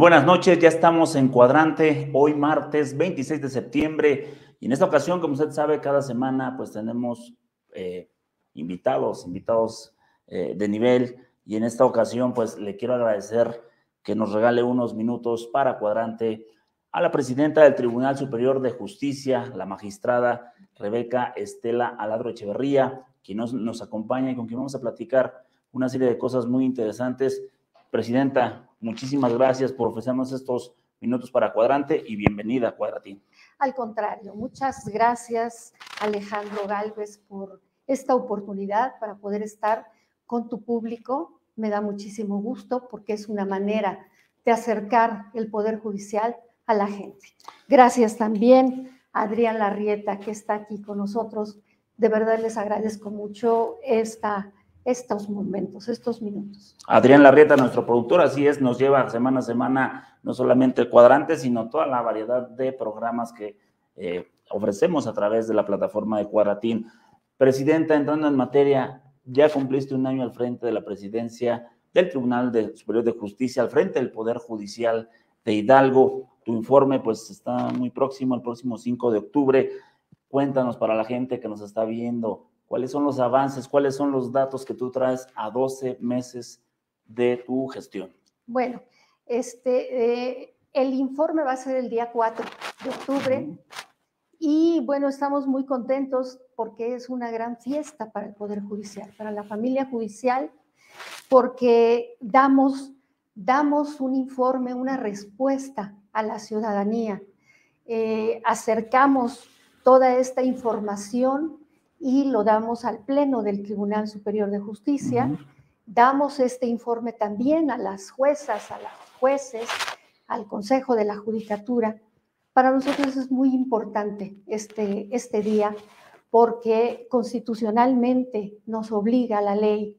buenas noches, ya estamos en Cuadrante, hoy martes 26 de septiembre, y en esta ocasión, como usted sabe, cada semana pues tenemos invitados de nivel, y en esta ocasión pues le quiero agradecer que nos regale unos minutos para Cuadrante a la presidenta del Tribunal Superior de Justicia, la magistrada Rebeca Estela Aladro Echeverría, quien nos acompaña y con quien vamos a platicar una serie de cosas muy interesantes. Presidenta, muchísimas gracias por ofrecernos estos minutos para Cuadrante y bienvenida a Cuadratín. Al contrario, muchas gracias, Alejandro Gálvez, por esta oportunidad para poder estar con tu público. Me da muchísimo gusto porque es una manera de acercar el Poder Judicial a la gente. Gracias también a Adrián Larrieta, que está aquí con nosotros. De verdad les agradezco mucho estos momentos, estos minutos. Adrián Larrieta, nuestro productor, así es, nos lleva semana a semana no solamente el Cuadrante, sino toda la variedad de programas que ofrecemos a través de la plataforma de Cuadratín. Presidenta, entrando en materia, ya cumpliste un año al frente de la presidencia del Tribunal Superior de Justicia, al frente del Poder Judicial de Hidalgo. Tu informe pues está muy próximo, el próximo 5 de octubre. Cuéntanos para la gente que nos está viendo, ¿cuáles son los avances, cuáles son los datos que tú traes a 12 meses de tu gestión? Bueno, el informe va a ser el día 4 de octubre y bueno, estamos muy contentos porque es una gran fiesta para el Poder Judicial, para la familia judicial, porque damos un informe, una respuesta a la ciudadanía, acercamos toda esta información y lo damos al Pleno del Tribunal Superior de Justicia. Damos este informe también a las juezas, a los jueces, al Consejo de la Judicatura. Para nosotros es muy importante este día porque constitucionalmente nos obliga la ley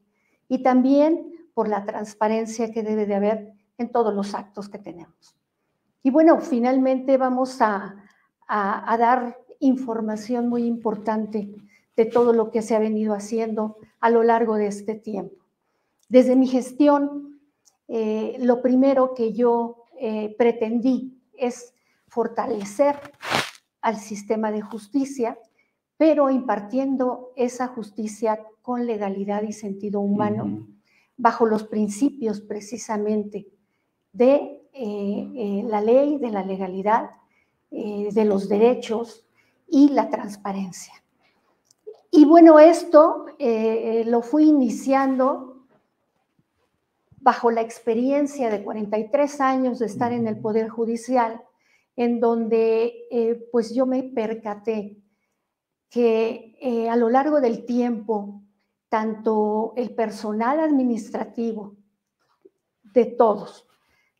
y también por la transparencia que debe de haber en todos los actos que tenemos. Y bueno, finalmente vamos a dar información muy importante de todo lo que se ha venido haciendo a lo largo de este tiempo. Desde mi gestión, lo primero que yo pretendí es fortalecer al sistema de justicia, pero impartiendo esa justicia con legalidad y sentido humano, bajo los principios precisamente de la ley, de la legalidad, de los derechos y la transparencia. Y bueno, esto lo fui iniciando bajo la experiencia de 43 años de estar en el Poder Judicial, en donde pues yo me percaté que a lo largo del tiempo, tanto el personal administrativo de todos,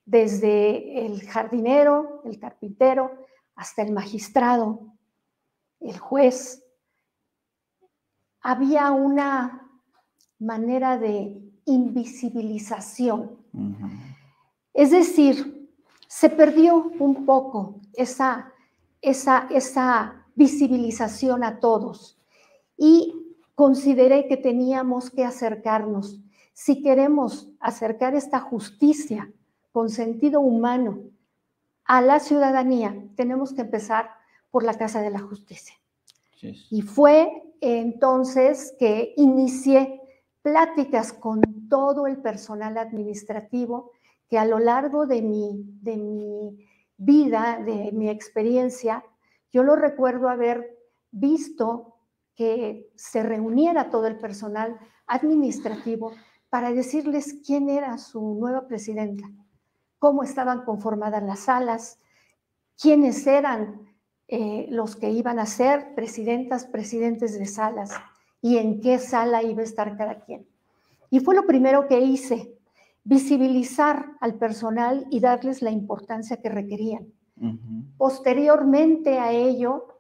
desde el jardinero, el carpintero, hasta el magistrado, el juez, había una manera de invisibilización. Es decir, se perdió un poco esa visibilización a todos y consideré que teníamos que acercarnos. Si queremos acercar esta justicia con sentido humano a la ciudadanía, tenemos que empezar por la Casa de la Justicia. Sí. Y fue entonces que inicié pláticas con todo el personal administrativo que a lo largo de mi vida, de mi experiencia, yo lo recuerdo haber visto que se reuniera todo el personal administrativo para decirles quién era su nueva presidenta, cómo estaban conformadas las salas, quiénes eran los que iban a ser presidentas, presidentes de salas y en qué sala iba a estar cada quien. Y fue lo primero que hice, visibilizar al personal y darles la importancia que requerían. Posteriormente a ello,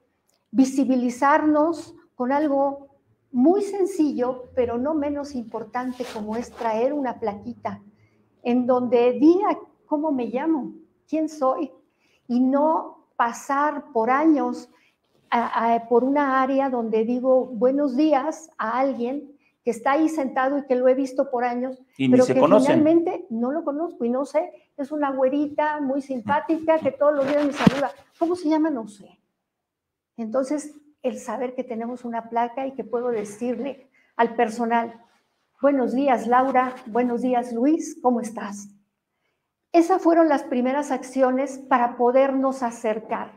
visibilizarnos con algo muy sencillo, pero no menos importante, como es traer una plaquita en donde diga cómo me llamo, quién soy, y no pasar por años por una área donde digo buenos días a alguien que está ahí sentado y que lo he visto por años, y pero se que conocen. finalmente no lo conozco y no sé, es una güerita muy simpática que todos los días me saluda. ¿Cómo se llama? No sé. Entonces, el saber que tenemos una placa y que puedo decirle al personal, buenos días, Laura, buenos días, Luis, ¿cómo estás? Esas fueron las primeras acciones para podernos acercar.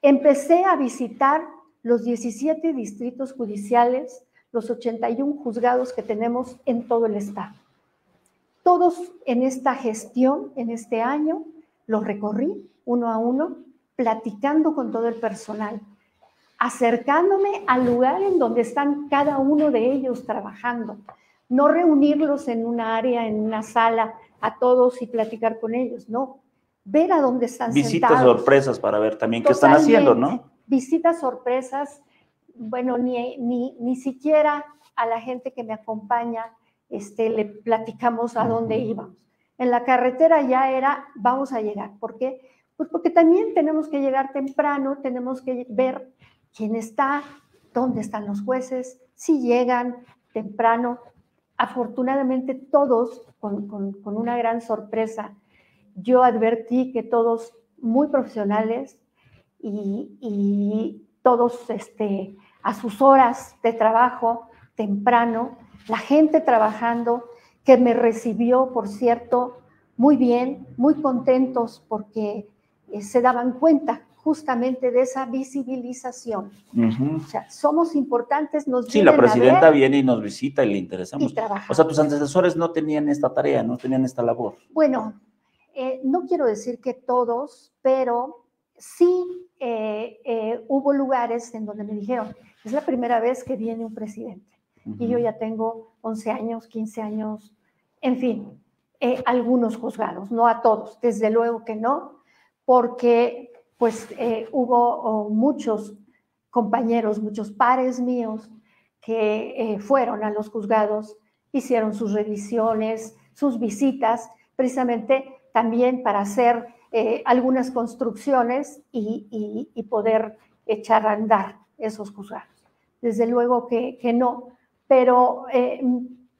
Empecé a visitar los 17 distritos judiciales, los 81 juzgados que tenemos en todo el estado. Todos en esta gestión, en este año, los recorrí uno a uno, platicando con todo el personal, acercándome al lugar en donde están cada uno de ellos trabajando, no reunirlos en una área, en una sala, a todos y platicar con ellos, no, ver a dónde están visitas sentados. Sorpresas para ver también qué Totalmente, están haciendo, ¿no? Visitas sorpresas, bueno, ni siquiera a la gente que me acompaña le platicamos a dónde íbamos. En la carretera ya era, vamos a llegar. ¿Por qué? Pues porque también tenemos que llegar temprano, tenemos que ver quién está, dónde están los jueces, si llegan temprano. Afortunadamente todos, con una gran sorpresa, yo advertí que todos muy profesionales y todos a sus horas de trabajo temprano, la gente trabajando, que me recibió, por cierto, muy bien, muy contentos porque se daban cuenta justamente de esa visibilización. O sea, somos importantes, nos Sí, la presidenta viene y nos visita y le interesamos. O sea, tus antecesores no tenían esta tarea, no tenían esta labor. Bueno, no quiero decir que todos, pero sí hubo lugares en donde me dijeron, es la primera vez que viene un presidente. Y yo ya tengo 11 años, 15 años, en fin, algunos juzgados, no a todos, desde luego que no, porque pues hubo muchos compañeros, muchos pares míos que fueron a los juzgados, hicieron sus revisiones, sus visitas, precisamente también para hacer algunas construcciones y poder echar a andar esos juzgados. Desde luego que no, pero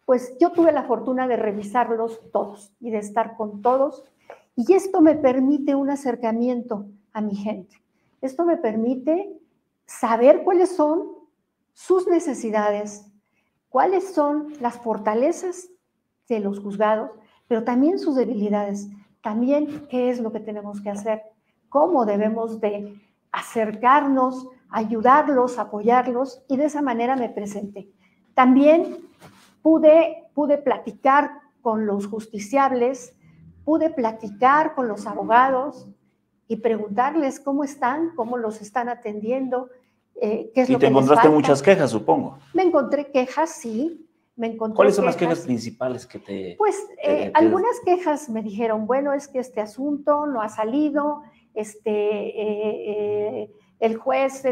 pues yo tuve la fortuna de revisarlos todos y de estar con todos, y esto me permite un acercamiento a mi gente. Esto me permite saber cuáles son sus necesidades, cuáles son las fortalezas de los juzgados, pero también sus debilidades, también qué es lo que tenemos que hacer, cómo debemos de acercarnos, ayudarlos, apoyarlos, y de esa manera me presenté. También pude platicar con los justiciables, pude platicar con los abogados y preguntarles cómo están, cómo los están atendiendo, qué es lo que les falta. Y te encontraste muchas quejas, supongo. Me encontré quejas, sí. ¿Cuáles son las quejas principales que te...? Pues algunas quejas me dijeron, bueno, es que este asunto no ha salido, el juez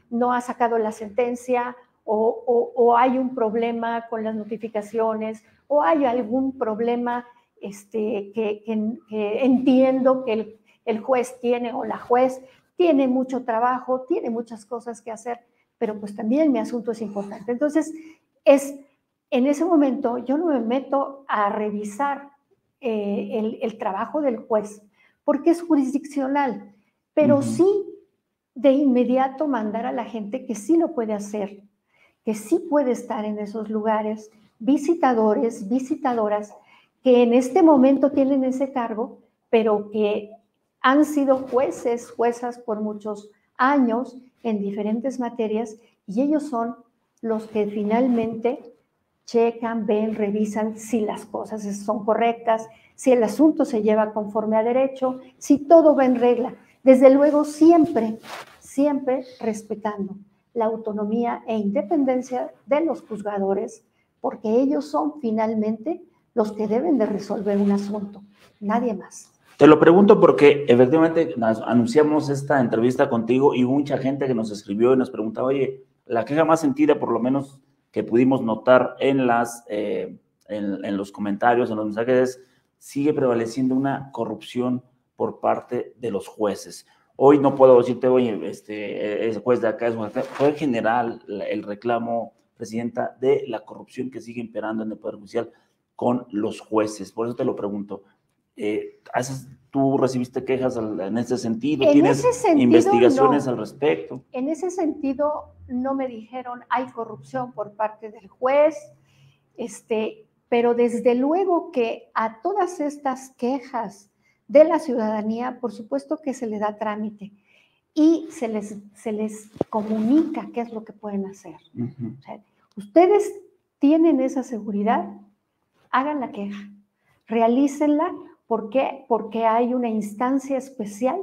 no ha sacado la sentencia, o hay un problema con las notificaciones, o hay algún problema que entiendo que el juez tiene, o la juez tiene mucho trabajo, tiene muchas cosas que hacer, pero pues también mi asunto es importante. Entonces, en ese momento yo no me meto a revisar el trabajo del juez, porque es jurisdiccional, pero sí de inmediato mandar a la gente que sí lo puede hacer, que sí puede estar en esos lugares, visitadores, visitadoras, que en este momento tienen ese cargo, pero que han sido jueces, juezas por muchos años en diferentes materias, y ellos son los que finalmente checan, ven, revisan si las cosas son correctas, si el asunto se lleva conforme a derecho, si todo va en regla. Desde luego, siempre respetando la autonomía e independencia de los juzgadores, porque ellos son finalmente los que deben de resolver un asunto, nadie más. Te lo pregunto porque efectivamente anunciamos esta entrevista contigo y mucha gente que nos escribió y nos preguntaba, oye, la queja más sentida, por lo menos que pudimos notar en los comentarios, en los mensajes, sigue prevaleciendo una corrupción por parte de los jueces. Hoy no puedo decirte, oye, es juez de acá, es juez de acá. Fue general el reclamo presidenta, de la corrupción que sigue imperando en el Poder Judicial con los jueces. Por eso te lo pregunto. ¿Tú recibiste quejas en ese sentido? ¿Tienes investigaciones al respecto? En ese sentido, no me dijeron hay corrupción por parte del juez, pero desde luego que a todas estas quejas de la ciudadanía, por supuesto que se le da trámite y se les comunica qué es lo que pueden hacer. O sea, ustedes tienen esa seguridad, hagan la queja, realícenla. ¿Por qué? Porque hay una instancia especial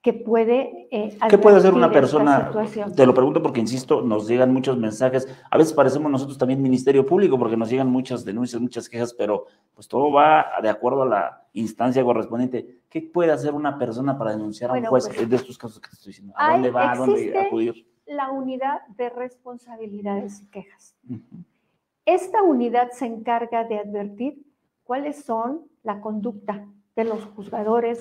que puede ¿qué puede hacer una persona? Te lo pregunto porque, insisto, nos llegan muchos mensajes. A veces parecemos nosotros también Ministerio Público porque nos llegan muchas denuncias, muchas quejas, pero pues todo va de acuerdo a la instancia correspondiente. ¿Qué puede hacer una persona para denunciar a un juez de estos casos que te estoy diciendo? ¿A dónde va? ¿A dónde acudir? La unidad de responsabilidades y quejas. Esta unidad se encarga de advertir cuáles son la conducta de los juzgadores,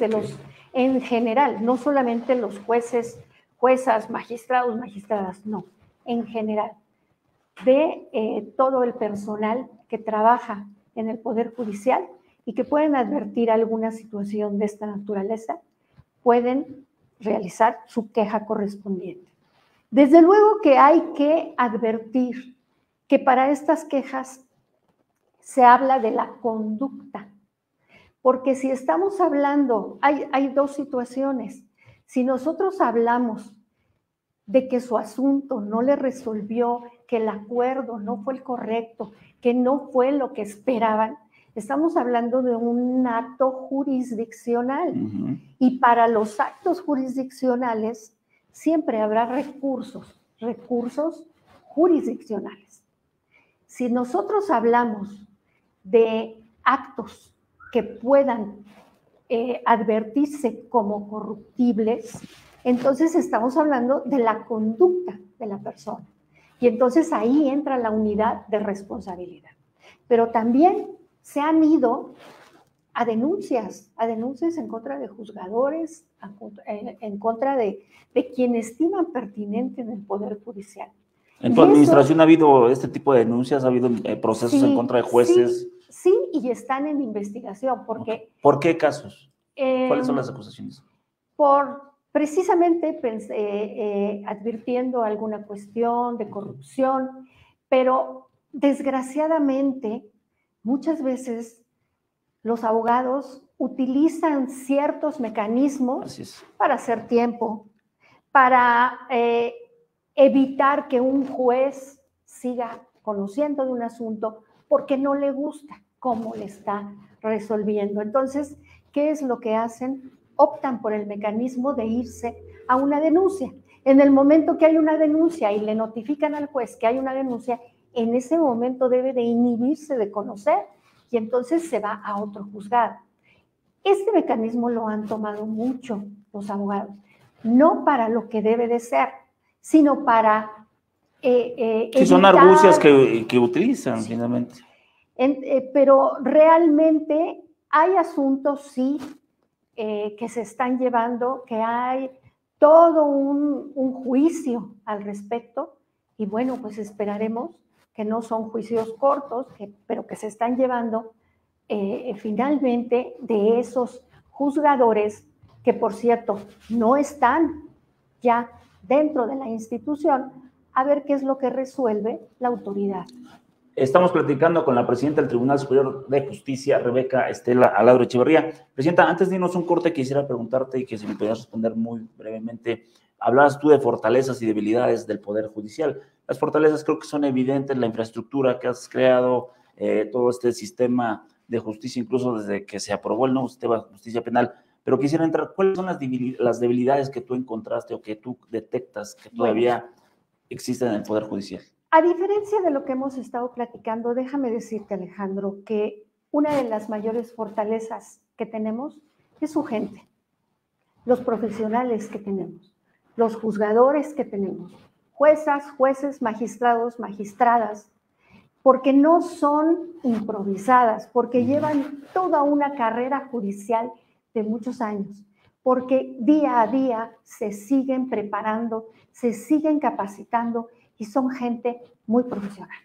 en general, no solamente los jueces, juezas, magistrados, magistradas, no, en general, de todo el personal que trabaja en el Poder Judicial y que pueden advertir alguna situación de esta naturaleza, pueden realizar su queja correspondiente. Desde luego que hay que advertir que para estas quejas se habla de la conducta, porque si estamos hablando, hay dos situaciones. Si nosotros hablamos de que su asunto no le resolvió, que el acuerdo no fue el correcto, que no fue lo que esperaban, estamos hablando de un acto jurisdiccional. Y para los actos jurisdiccionales siempre habrá recursos jurisdiccionales. Si nosotros hablamos de actos que puedan advertirse como corruptibles, entonces estamos hablando de la conducta de la persona. Y entonces ahí entra la unidad de responsabilidad. Pero también se han ido a denuncias en contra de juzgadores, en contra de quien estiman pertinente en el Poder Judicial. ¿En tu administración ha habido este tipo de denuncias? ¿Ha habido procesos en contra de jueces? Sí, y están en investigación. Porque, ¿por qué casos? ¿Cuáles son las acusaciones? Precisamente advirtiendo alguna cuestión de corrupción, pero desgraciadamente muchas veces los abogados utilizan ciertos mecanismos para hacer tiempo, para evitar que un juez siga conociendo de un asunto porque no le gusta cómo le está resolviendo. Entonces, ¿qué es lo que hacen? Optan por el mecanismo de irse a una denuncia. En el momento que hay una denuncia y le notifican al juez que hay una denuncia, en ese momento debe de inhibirse de conocer y entonces se va a otro juzgado. Este mecanismo lo han tomado mucho los abogados, no para lo que debe de ser, sino para sí, son argucias que utilizan, sí, finalmente. Pero realmente hay asuntos, sí, que se están llevando, que hay todo un juicio al respecto, y bueno, pues esperaremos que no son juicios cortos, pero que se están llevando finalmente de esos juzgadores que, por cierto, no están ya dentro de la institución, a ver qué es lo que resuelve la autoridad. Estamos platicando con la presidenta del Tribunal Superior de Justicia, Rebeca Estela Aladro Echeverría. Presidenta, antes de irnos un corte, quisiera preguntarte y que si me pudieras responder muy brevemente. Hablabas tú de fortalezas y debilidades del Poder Judicial. Las fortalezas creo que son evidentes, la infraestructura que has creado, todo este sistema de justicia, incluso desde que se aprobó el nuevo sistema de justicia penal. Pero quisiera entrar, ¿cuáles son las debilidades que tú encontraste o que tú detectas que todavía existen en el Poder Judicial? A diferencia de lo que hemos estado platicando, déjame decirte, Alejandro, que una de las mayores fortalezas que tenemos es su gente, los profesionales que tenemos, los juzgadores que tenemos, juezas, jueces, magistrados, magistradas, porque no son improvisadas, porque llevan toda una carrera judicial de muchos años, porque día a día se siguen preparando, se siguen capacitando y son gente muy profesional.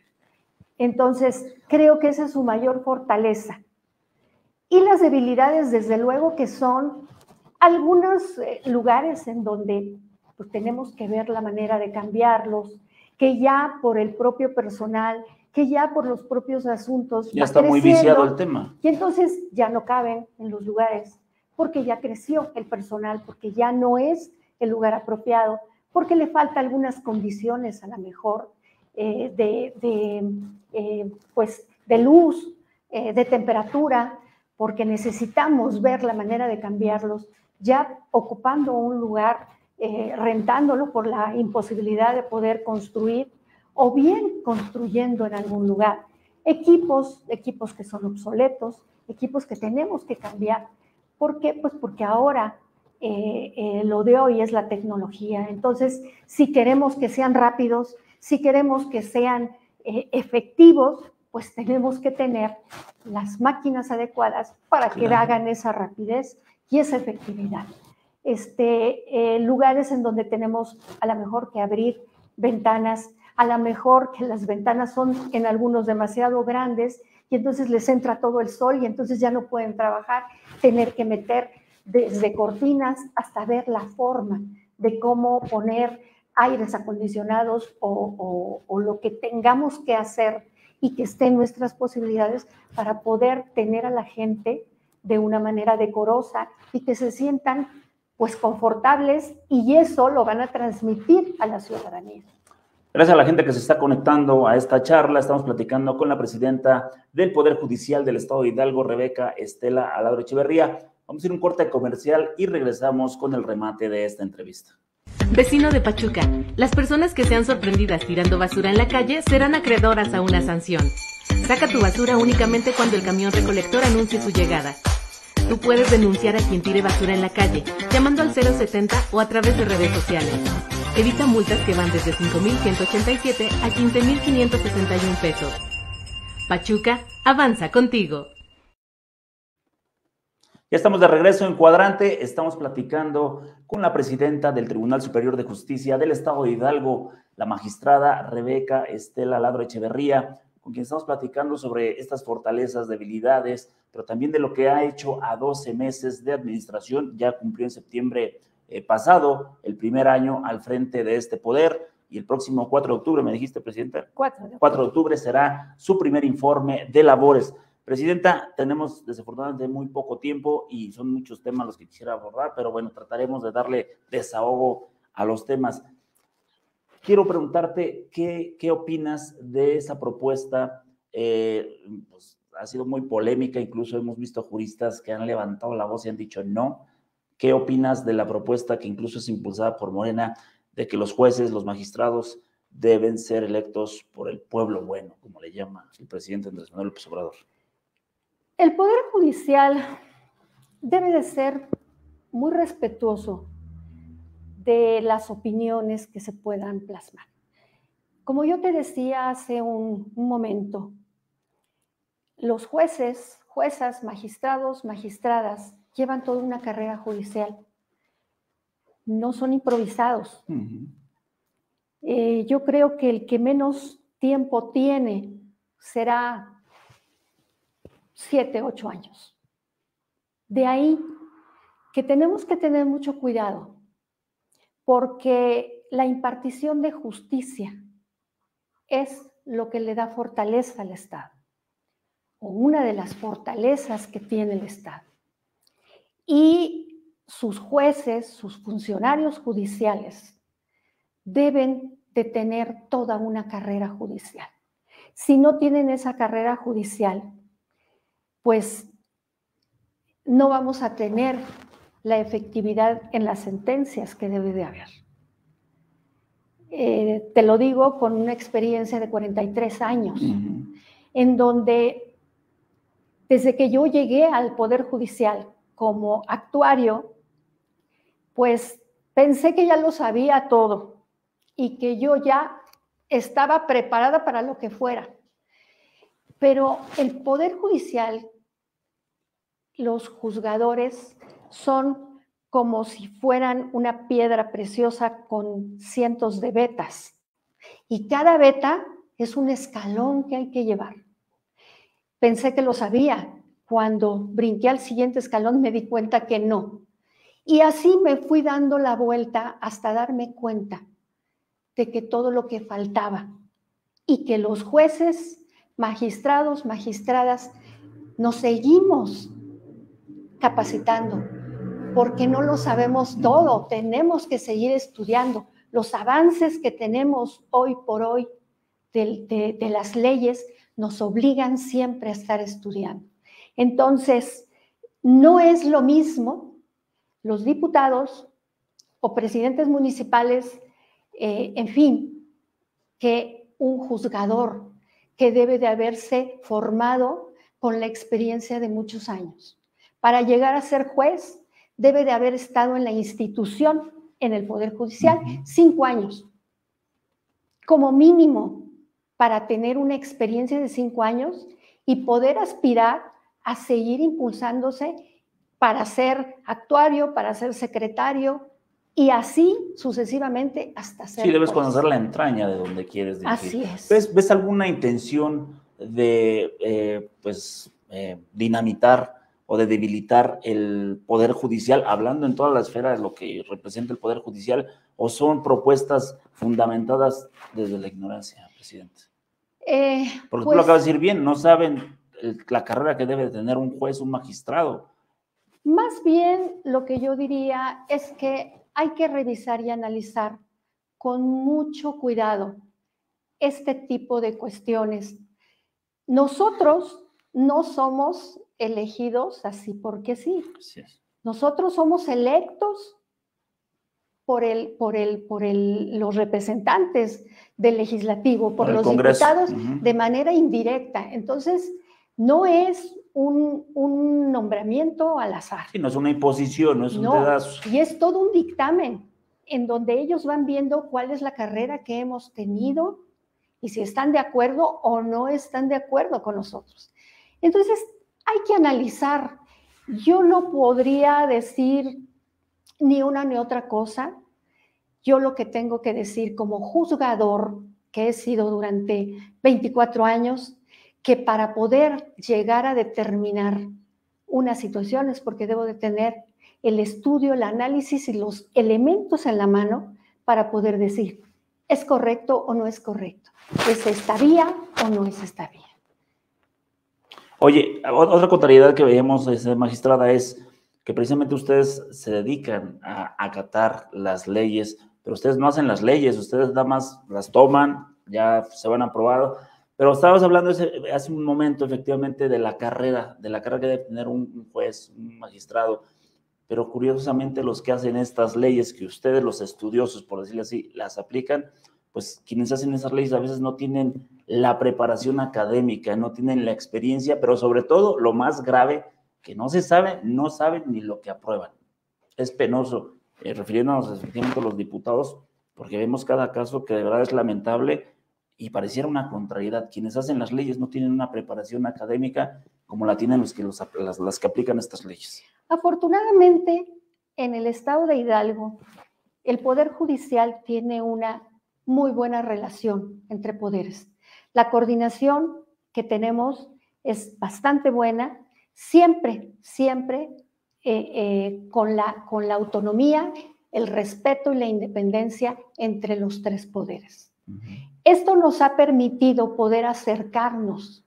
Entonces, creo que esa es su mayor fortaleza. Y las debilidades, desde luego, que son algunos lugares en donde pues, tenemos que ver la manera de cambiarlos, que ya por el propio personal, que ya por los propios asuntos ya está muy viciado el tema. Y entonces ya no caben en los lugares, porque ya creció el personal, porque ya no es el lugar apropiado, porque le falta algunas condiciones a lo mejor pues, de luz, de temperatura, porque necesitamos ver la manera de cambiarlos, ya ocupando un lugar, rentándolo por la imposibilidad de poder construir, o bien construyendo en algún lugar. Equipos que son obsoletos, equipos que tenemos que cambiar. ¿Por qué? Pues porque ahora lo de hoy es la tecnología. Entonces, si queremos que sean rápidos, si queremos que sean efectivos, pues tenemos que tener las máquinas adecuadas para que hagan esa rapidez y esa efectividad. Lugares en donde tenemos a lo mejor que abrir ventanas, a lo mejor que las ventanas son en algunos demasiado grandes y entonces les entra todo el sol y entonces ya no pueden trabajar, tener que meter desde cortinas hasta ver la forma de cómo poner aires acondicionados o lo que tengamos que hacer y que esté en nuestras posibilidades para poder tener a la gente de una manera decorosa y que se sientan pues confortables, y eso lo van a transmitir a la ciudadanía. Gracias a la gente que se está conectando a esta charla. Estamos platicando con la presidenta del Poder Judicial del Estado de Hidalgo, Rebeca Estela Aladro Echeverría. Vamos a ir a un corte comercial y regresamos con el remate de esta entrevista. Vecino de Pachuca, las personas que sean sorprendidas tirando basura en la calle serán acreedoras a una sanción. Saca tu basura únicamente cuando el camión recolector anuncie su llegada. Tú puedes denunciar a quien tire basura en la calle, llamando al 070 o a través de redes sociales. Evita multas que van desde 5,187 a 15,561 pesos. Pachuca, avanza contigo. Ya estamos de regreso en Cuadrante. Estamos platicando con la presidenta del Tribunal Superior de Justicia del Estado de Hidalgo, la magistrada Rebeca Estela Aladro Echeverría, con quien estamos platicando sobre estas fortalezas, debilidades, pero también de lo que ha hecho a 12 meses de administración. Ya cumplió en septiembre pasado el primer año al frente de este poder, y el próximo 4 de octubre, me dijiste, Presidenta, 4 de octubre será su primer informe de labores. Presidenta, tenemos desafortunadamente muy poco tiempo y son muchos temas los que quisiera abordar, pero bueno, trataremos de darle desahogo a los temas. Quiero preguntarte, ¿qué opinas de esa propuesta? Pues, ha sido muy polémica, incluso hemos visto juristas que han levantado la voz y han dicho no. ¿Qué opinas de la propuesta que incluso es impulsada por Morena, de que los jueces, los magistrados, deben ser electos por el pueblo bueno, como le llama el presidente Andrés Manuel López Obrador? El Poder Judicial debe de ser muy respetuoso de las opiniones que se puedan plasmar. Como yo te decía hace un momento, los jueces, juezas, magistrados, magistradas llevan toda una carrera judicial. No son improvisados. Yo creo que el que menos tiempo tiene será 7, 8 años. De ahí que tenemos que tener mucho cuidado, porque la impartición de justicia es lo que le da fortaleza al Estado, o una de las fortalezas que tiene el Estado. Y sus jueces, sus funcionarios judiciales, deben de tener toda una carrera judicial. Si no tienen esa carrera judicial, pues no vamos a tener la efectividad en las sentencias que debe de haber. Te lo digo con una experiencia de 43 años, en donde desde que yo llegué al Poder Judicial como actuario, pues pensé que ya lo sabía todo y que yo ya estaba preparada para lo que fuera. Pero el Poder Judicial, los juzgadores son como si fueran una piedra preciosa con cientos de vetas. Y cada beta es un escalón que hay que llevar. Pensé que lo sabía. Cuando brinqué al siguiente escalón me di cuenta que no. Y así me fui dando la vuelta hasta darme cuenta de que todo lo que faltaba y que los jueces, magistrados, magistradas, nos seguimos capacitando porque no lo sabemos todo, tenemos que seguir estudiando. Los avances que tenemos hoy por hoy de las leyes nos obligan siempre a estar estudiando. Entonces, no es lo mismo los diputados o presidentes municipales, en fin, que un juzgador que debe de haberse formado con la experiencia de muchos años. Para llegar a ser juez, debe de haber estado en la institución, en el Poder Judicial, 5 años, como mínimo, para tener una experiencia de 5 años y poder aspirar a seguir impulsándose para ser actuario, para ser secretario, y así sucesivamente hasta ser Sí, debes juez. conocer la entraña de donde quieres dirigir. Así es. ¿Ves alguna intención de dinamitar o de debilitar el Poder Judicial, hablando en toda la esfera de lo que representa el Poder Judicial, o son propuestas fundamentadas desde la ignorancia, presidente? Porque tú lo acabas de decir bien, no saben la carrera que debe tener un juez, un magistrado. Más bien lo que yo diría es que hay que revisar y analizar con mucho cuidado este tipo de cuestiones. Nosotros no somos elegidos así porque sí. Así es. Nosotros somos electos por los representantes del legislativo, por los Congreso. diputados, de manera indirecta. Entonces, no es un nombramiento al azar. Sí, no es una imposición, no es un dedazo. Y es todo un dictamen en donde ellos van viendo cuál es la carrera que hemos tenido y si están de acuerdo o no están de acuerdo con nosotros. Entonces, hay que analizar. Yo no podría decir ni una ni otra cosa. Yo lo que tengo que decir como juzgador, que he sido durante 24 años, que para poder llegar a determinar una situación es porque debo de tener el estudio, el análisis y los elementos en la mano para poder decir, ¿es correcto o no es correcto? ¿Es esta vía o no es esta vía? Oye, otra contrariedad que veíamos, magistrada, es que precisamente ustedes se dedican a acatar las leyes, pero ustedes no hacen las leyes, ustedes nada más las toman, ya se van aprobado. Pero estabas hablando hace un momento, efectivamente, de la carrera que debe tener un juez, un magistrado, pero curiosamente los que hacen estas leyes, que ustedes, los estudiosos, por decirlo así, las aplican, pues quienes hacen esas leyes a veces no tienen la preparación académica, no tienen la experiencia, pero sobre todo, lo más grave, que no saben ni lo que aprueban. Es penoso, refiriéndonos efectivamente a los diputados, porque vemos cada caso que de verdad es lamentable y pareciera una contrariedad. Quienes hacen las leyes no tienen una preparación académica como la tienen las que aplican estas leyes. Afortunadamente, en el estado de Hidalgo, el Poder Judicial tiene una muy buena relación entre poderes. La coordinación que tenemos es bastante buena, siempre con la autonomía, el respeto y la independencia entre los 3 poderes. Esto nos ha permitido poder acercarnos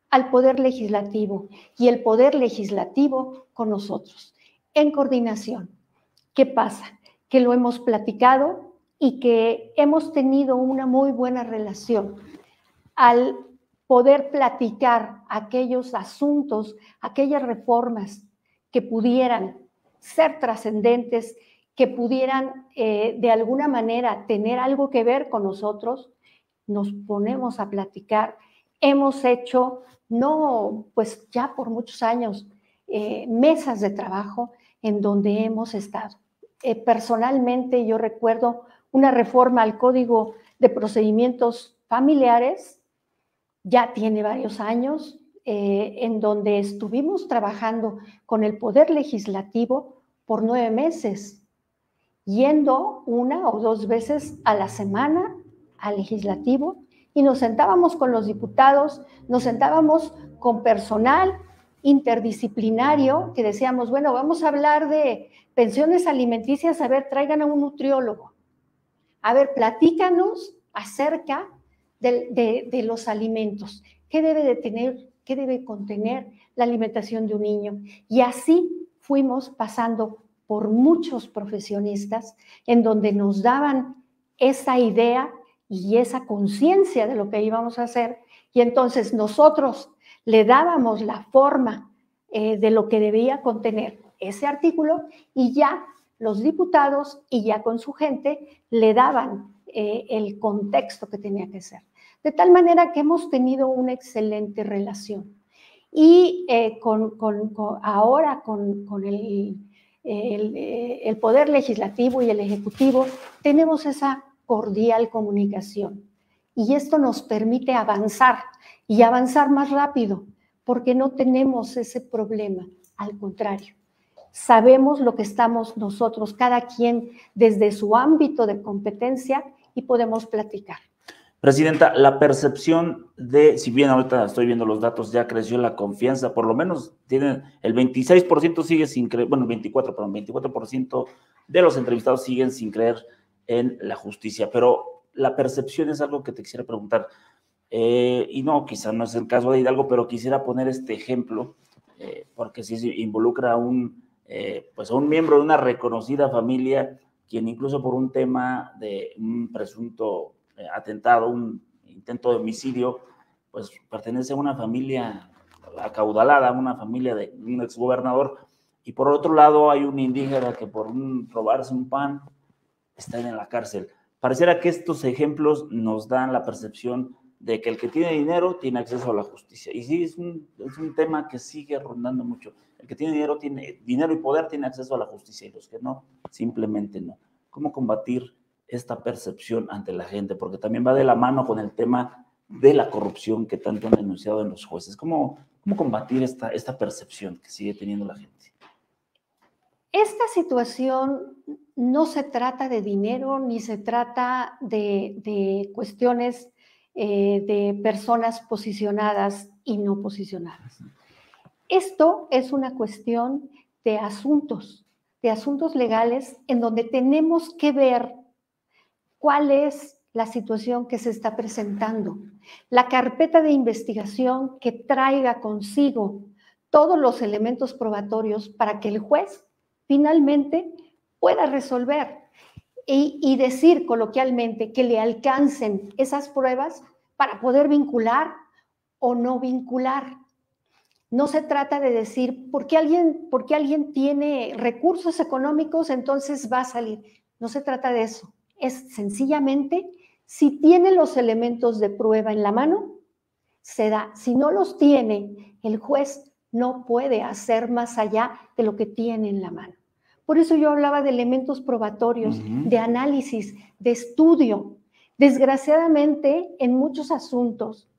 al Poder Legislativo y el Poder Legislativo con nosotros, en coordinación. ¿Qué pasa? Que lo hemos platicado y que hemos tenido una muy buena relación. Al poder platicar aquellos asuntos, aquellas reformas que pudieran ser trascendentes, que pudieran de alguna manera tener algo que ver con nosotros, nos ponemos a platicar. Hemos hecho, pues ya por muchos años, mesas de trabajo en donde hemos estado. Personalmente yo recuerdo una reforma al Código de Procedimientos Familiares, ya tiene varios años, en donde estuvimos trabajando con el Poder Legislativo por 9 meses, yendo 1 o 2 veces a la semana al legislativo y nos sentábamos con los diputados, nos sentábamos con personal interdisciplinario que decíamos, bueno, vamos a hablar de pensiones alimenticias, a ver, traigan a un nutriólogo. A ver, platícanos acerca de los alimentos. ¿Qué debe contener la alimentación de un niño? Y así fuimos pasando por muchos profesionistas en donde nos daban esa idea y esa conciencia de lo que íbamos a hacer, y entonces nosotros le dábamos la forma de lo que debía contener ese artículo, y ya los diputados y ya con su gente le daban el contexto que tenía que ser. De tal manera que hemos tenido una excelente relación. Y ahora con el Poder Legislativo y el Ejecutivo tenemos esa cordial comunicación. Y esto nos permite avanzar y avanzar más rápido, porque no tenemos ese problema, al contrario. Sabemos lo que estamos nosotros, cada quien desde su ámbito de competencia, y podemos platicar. Presidenta, la percepción de, si bien ahorita estoy viendo los datos, ya creció la confianza, por lo menos tienen el 26% sigue sin creer, bueno, 24% de los entrevistados siguen sin creer en la justicia, pero la percepción es algo que te quisiera preguntar, y no, quizá no es el caso de Hidalgo, pero quisiera poner este ejemplo, porque si involucra a un miembro de una reconocida familia, quien incluso por un tema de un presunto atentado, un intento de homicidio, pues pertenece a una familia acaudalada, una familia de un exgobernador, y por otro lado hay un indígena que por robarse un pan está en la cárcel. Pareciera que estos ejemplos nos dan la percepción de que el que tiene dinero tiene acceso a la justicia, y sí, es un tema que sigue rondando mucho. El que tiene dinero y poder tiene acceso a la justicia, y los que no, simplemente no. ¿Cómo combatir esta percepción ante la gente? Porque también va de la mano con el tema de la corrupción que tanto han denunciado en los jueces. ¿Cómo combatir esta percepción que sigue teniendo la gente? Esta situación no se trata de dinero, ni se trata de cuestiones de personas posicionadas y no posicionadas. Esto es una cuestión de asuntos legales, en donde tenemos que ver cuál es la situación que se está presentando, la carpeta de investigación que traiga consigo todos los elementos probatorios para que el juez finalmente pueda resolver y decir coloquialmente que le alcancen esas pruebas para poder vincular o no vincular. No se trata de decir, porque alguien tiene recursos económicos, entonces va a salir. No se trata de eso. Es sencillamente, si tiene los elementos de prueba en la mano, se da. Si no los tiene, el juez no puede hacer más allá de lo que tiene en la mano. Por eso yo hablaba de elementos probatorios, de análisis, de estudio. Desgraciadamente, en muchos asuntos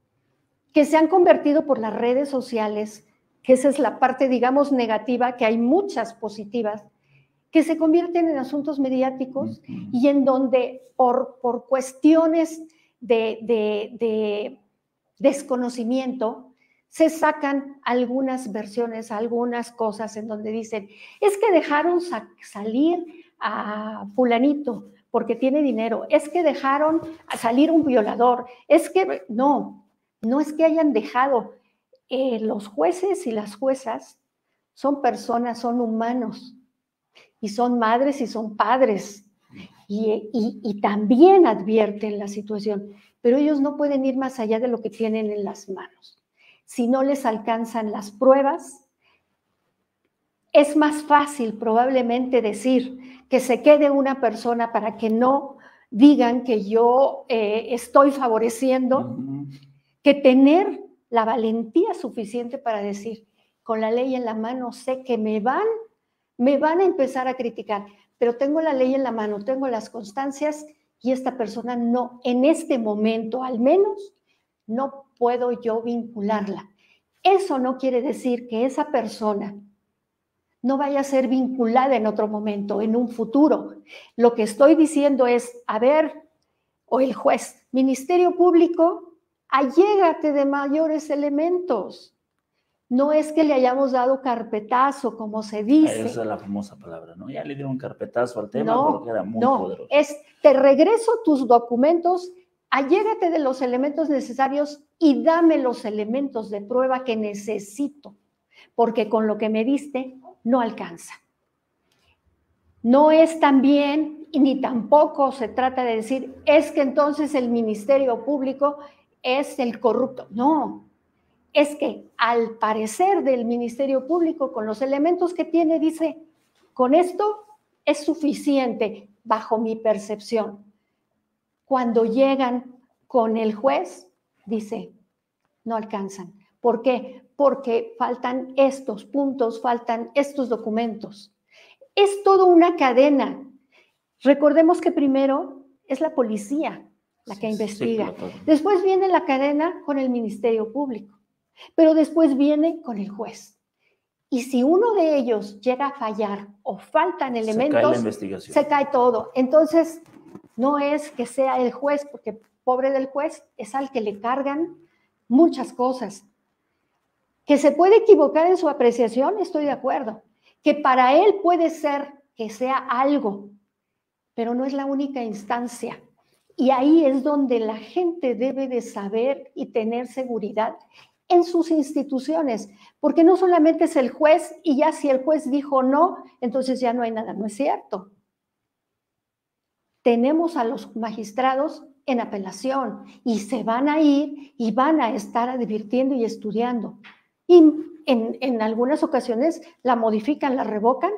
que se han convertido por las redes sociales, que esa es la parte, digamos, negativa, que hay muchas positivas, que se convierten en asuntos mediáticos y en donde por cuestiones de desconocimiento se sacan algunas versiones, algunas cosas en donde dicen, es que dejaron salir a fulanito porque tiene dinero, es que dejaron salir un violador, es que no es que hayan dejado. Los jueces y las juezas son personas, son humanos, y son madres y son padres, y también advierten la situación, pero ellos no pueden ir más allá de lo que tienen en las manos. Si no les alcanzan las pruebas, es más fácil probablemente decir que se quede una persona para que no digan que yo estoy favoreciendo, que tener la valentía suficiente para decir, con la ley en la mano sé que me van a empezar a criticar, pero tengo la ley en la mano, tengo las constancias, y esta persona no, en este momento al menos, no puedo yo vincularla. Eso no quiere decir que esa persona no vaya a ser vinculada en otro momento, en un futuro. Lo que estoy diciendo es, a ver, o el juez, Ministerio Público, allégate de mayores elementos. No es que le hayamos dado carpetazo, como se dice. Esa es la famosa palabra, ¿no? Ya le dieron carpetazo al tema porque era muy poderoso. Te regreso tus documentos, allégate de los elementos necesarios y dame los elementos de prueba que necesito, porque con lo que me diste no alcanza. No es también, y ni tampoco se trata de decir, es que entonces el Ministerio Público es el corrupto. No, es que al parecer del Ministerio Público, con los elementos que tiene, dice, con esto es suficiente bajo mi percepción. Cuando llegan con el juez, dice, no alcanzan. ¿Por qué? Porque faltan estos puntos, faltan estos documentos. Es toda una cadena. Recordemos que primero es la policía la que investiga. Sí, claro. Después viene la cadena con el Ministerio Público, pero después viene con el juez. Y si uno de ellos llega a fallar o faltan elementos, se cae la investigación. Se cae todo. Entonces, no es que sea el juez, porque pobre del juez, es al que le cargan muchas cosas. Que se puede equivocar en su apreciación, estoy de acuerdo. Que para él puede ser que sea algo, pero no es la única instancia. Y ahí es donde la gente debe de saber y tener seguridad en sus instituciones, porque no solamente es el juez y ya si el juez dijo no, entonces ya no hay nada, no es cierto. Tenemos a los magistrados en apelación y se van a ir y van a estar advirtiendo y estudiando. Y en algunas ocasiones la modifican, la revocan,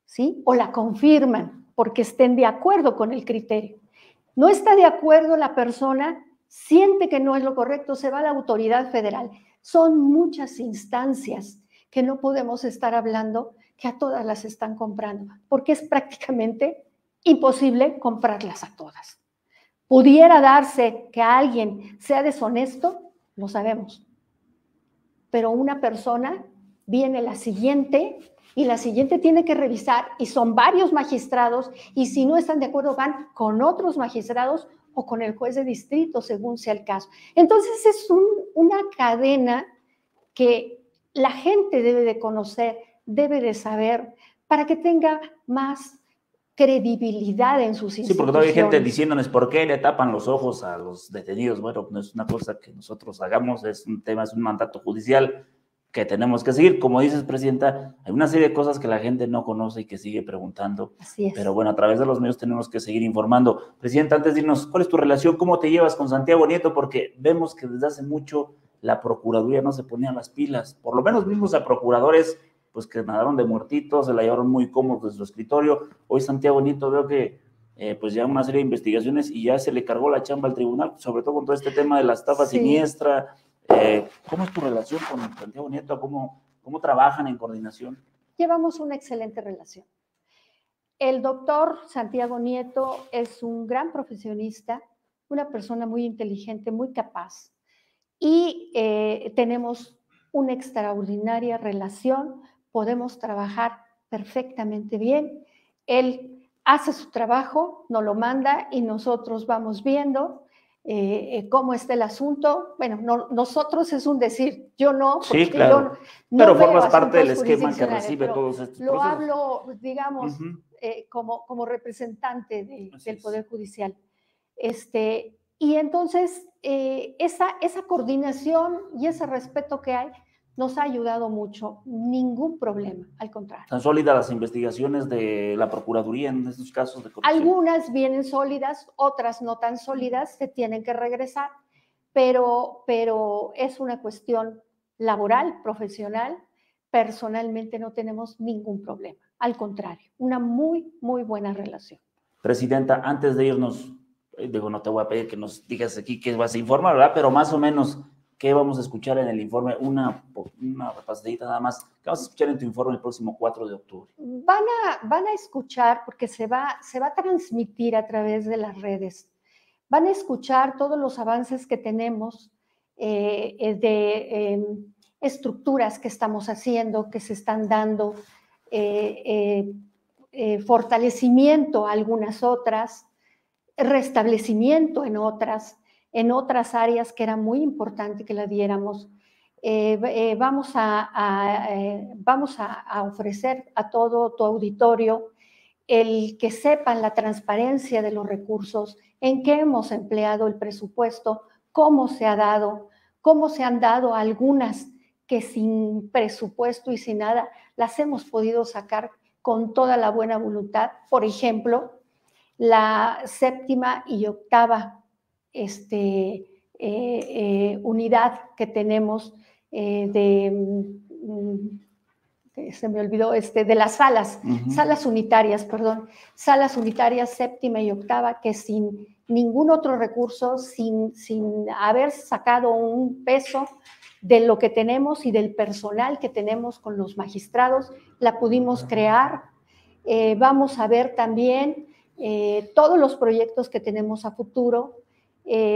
¿sí? O la confirman porque estén de acuerdo con el criterio. No está de acuerdo la persona, siente que no es lo correcto, se va a la autoridad federal. Son muchas instancias que no podemos estar hablando que a todas las están comprando, porque es prácticamente imposible comprarlas a todas. Pudiera darse que alguien sea deshonesto, lo sabemos, pero una persona viene la siguiente y la siguiente tiene que revisar y son varios magistrados y si no están de acuerdo van con otros magistrados o con el juez de distrito según sea el caso. Entonces es una cadena que la gente debe de conocer, debe de saber para que tenga más credibilidad en sus instituciones. Sí, porque todavía hay gente diciéndoles por qué le tapan los ojos a los detenidos. Bueno, no es una cosa que nosotros hagamos, es un tema, es un mandato judicial que tenemos que seguir. Como dices, Presidenta, hay una serie de cosas que la gente no conoce y que sigue preguntando. Así es. Pero bueno, a través de los medios tenemos que seguir informando. Presidenta, antes de irnos, ¿cuál es tu relación? ¿Cómo te llevas con Santiago Nieto? Porque vemos que desde hace mucho la Procuraduría no se ponía las pilas. Por lo menos vimos a procuradores pues que nadaron de muertitos, se la llevaron muy cómodos de su escritorio. Hoy Santiago Nieto veo que pues ya una serie de investigaciones y ya se le cargó la chamba al tribunal, sobre todo con todo este tema de la estafa siniestra. ¿Cómo es tu relación con Santiago Nieto? ¿Cómo trabajan en coordinación? Llevamos una excelente relación. El doctor Santiago Nieto es un gran profesionista, una persona muy inteligente, muy capaz y tenemos una extraordinaria relación. Podemos trabajar perfectamente bien. Él hace su trabajo, nos lo manda y nosotros vamos viendo cómo está el asunto. Bueno, no, nosotros es un decir, yo no, porque sí, claro. yo no pero formas parte del esquema que recibe todos estos lo procesos. hablo, digamos, como representante del Poder Judicial. Y entonces, esa coordinación y ese respeto que hay nos ha ayudado mucho, ningún problema, al contrario. ¿Están sólidas las investigaciones de la Procuraduría en estos casos de corrupción? Algunas vienen sólidas, otras no tan sólidas, se tienen que regresar, pero es una cuestión laboral, profesional. Personalmente no tenemos ningún problema, al contrario, una muy, muy buena relación. Presidenta, antes de irnos, digo, no te voy a pedir que nos digas aquí qué vas a informar, ¿verdad? Pero más o menos, ¿qué vamos a escuchar en el informe? Una pasadita nada más. ¿Qué vamos a escuchar en tu informe el próximo 4 de octubre? Van a escuchar, porque se va a transmitir a través de las redes. Van a escuchar todos los avances que tenemos de estructuras que estamos haciendo, que se están dando, fortalecimiento a algunas otras. restablecimiento en otras áreas que era muy importante que la diéramos. Vamos a ofrecer a todo tu auditorio el que sepan la transparencia de los recursos, en qué hemos empleado el presupuesto, cómo se han dado algunas que sin presupuesto y sin nada las hemos podido sacar con toda la buena voluntad. Por ejemplo, la 7ª y 8ª unidad que tenemos se me olvidó, de las salas, salas unitarias, perdón, salas unitarias 7ª y 8ª, que sin ningún otro recurso, sin haber sacado un peso de lo que tenemos y del personal que tenemos con los magistrados, la pudimos crear. Vamos a ver también todos los proyectos que tenemos a futuro.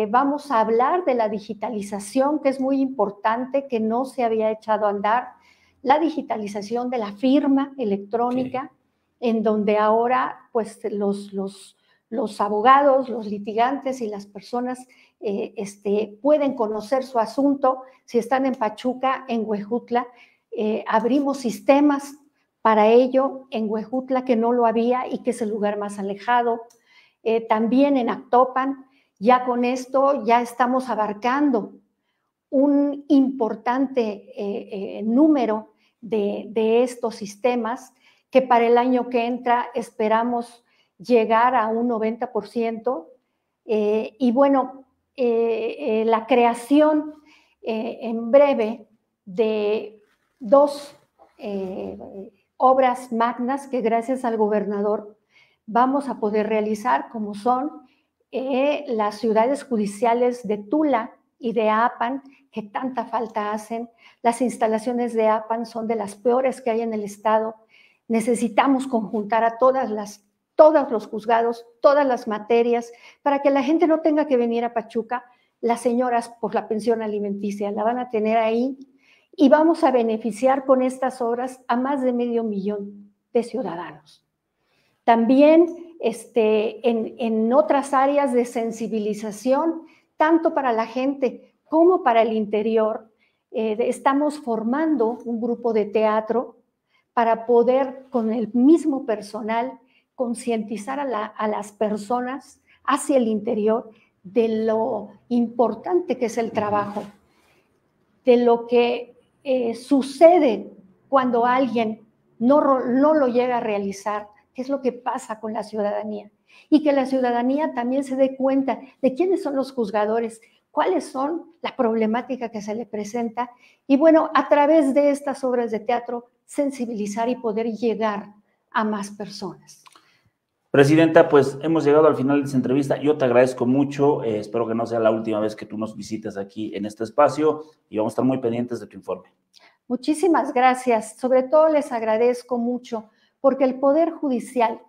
Vamos a hablar de la digitalización, que es muy importante, que no se había echado a andar, la digitalización de la firma electrónica, en donde ahora pues los abogados, los litigantes y las personas pueden conocer su asunto. Si están en Pachuca, en Huejutla, abrimos sistemas para ello en Huejutla, que no lo había y que es el lugar más alejado. También en Actopan, ya con esto ya estamos abarcando un importante número de estos sistemas, que para el año que entra esperamos llegar a un 90%. Y bueno, la creación en breve de 2 obras magnas que gracias al gobernador vamos a poder realizar, como son las ciudades judiciales de Tula y de Apan, que tanta falta hacen. Las instalaciones de Apan son de las peores que hay en el estado. Necesitamos conjuntar a todos los juzgados, todas las materias, para que la gente no tenga que venir a Pachuca. Las señoras por la pensión alimenticia la van a tener ahí, y vamos a beneficiar con estas obras a más de 500,000 de ciudadanos. También en otras áreas de sensibilización, tanto para la gente como para el interior, estamos formando un grupo de teatro para poder, con el mismo personal, concientizar a las personas hacia el interior de lo importante que es el trabajo, de lo que sucede cuando alguien no lo llega a realizar, qué es lo que pasa con la ciudadanía, y que la ciudadanía también se dé cuenta de quiénes son los juzgadores, cuáles son la problemática que se le presenta, y bueno, a través de estas obras de teatro, sensibilizar y poder llegar a más personas. Presidenta, pues hemos llegado al final de esta entrevista. Yo te agradezco mucho, espero que no sea la última vez que tú nos visites aquí en este espacio, y vamos a estar muy pendientes de tu informe. Muchísimas gracias. Sobre todo les agradezco mucho porque el Poder Judicial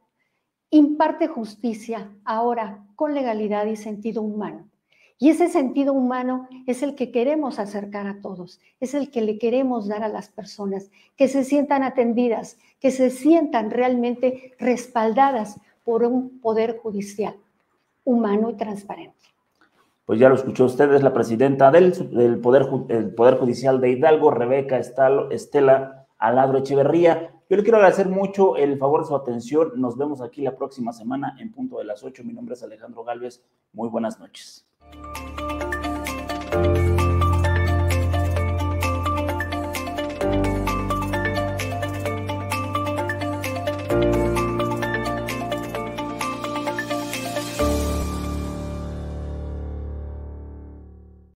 imparte justicia ahora con legalidad y sentido humano. Y ese sentido humano es el que queremos acercar a todos, es el que le queremos dar a las personas, que se sientan atendidas, que se sientan realmente respaldadas por un Poder Judicial humano y transparente. Pues ya lo escuchó usted, es la presidenta del Poder Judicial de Hidalgo, Rebeca Estela Aladro Echeverría. Yo le quiero agradecer mucho el favor de su atención. Nos vemos aquí la próxima semana en punto de las 8. Mi nombre es Alejandro Gálvez. Muy buenas noches.